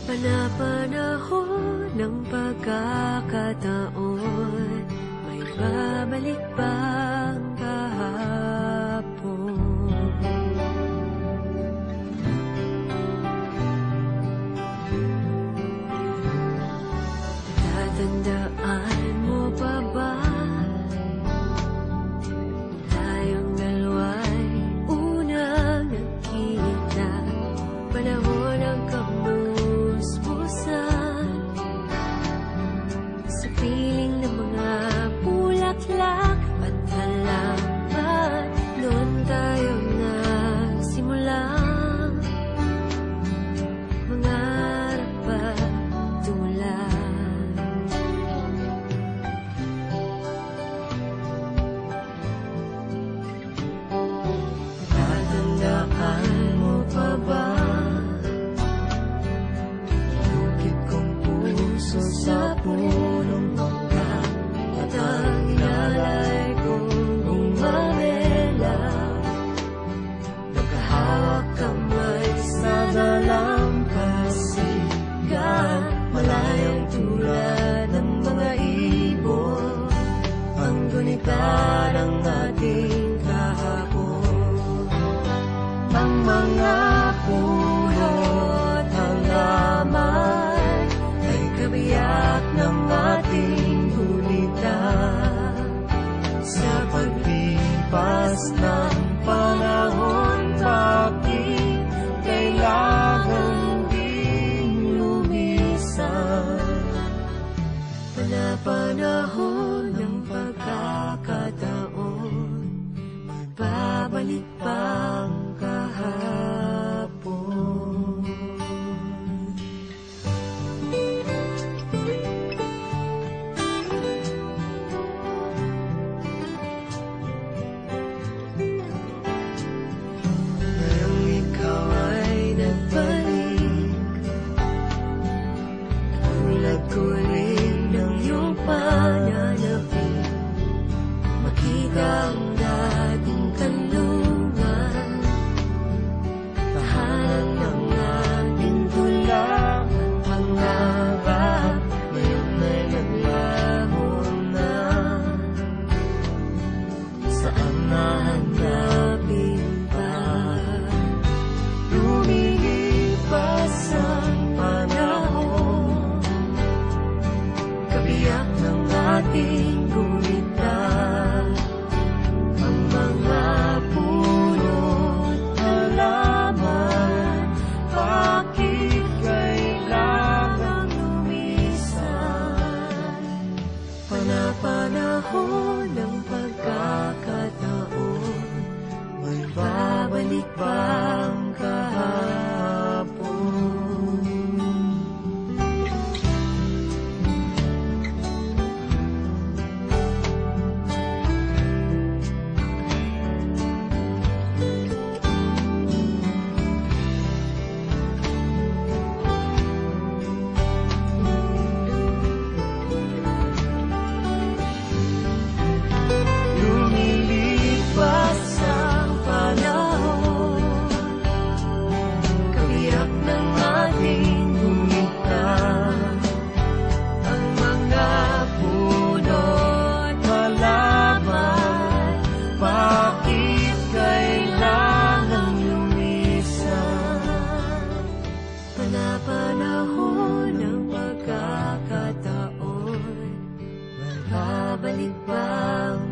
Panapanahon ng pagkakataon, may babalik bang kahapon? Tatandaan mo pa ba? Tayong dalawa'y unang nagkita, panahon ng sa piling ng mga bulaklak at halaman. Noon tayo nagsimulang mangarap at tumulad. Tatandaan mo pa ba? Lukit kong puso sa punong bangka at ang inalay kong umamela. Magkahawak kamay sa dalampasigan, malayang tulad ng mga ibon, ang gunita ng ating kahapon. Ang mga puno at halaman ay kabiyak ng ating gulita. Sa paglipas ng panahon, bakit kailangan ding lumisan? Panapanahon ng pagkakataon, magbabalik bang kahapon? Ngayong ikaw ay nagbalik, tulad ko rin ng iyong pananapin. Makita ang dating kanlungan, tahanan ng ating tulak at pangarap. Ngayon ay naglaho na, saan nahanapin pa? Lumilipas ang panahon, kabiyak ng ating gulita. Ang mga puno't halaman, bakit kailangang lumisan? Panapanahon ng pagkakataon, may babalik bang kahapon? Lumilipas ang panahon, kabiyak ng ating gulita. Ang mga puno't halaman, bakit kailangang lumisan? Panapanahon ng pagkakataon, magbabalik bang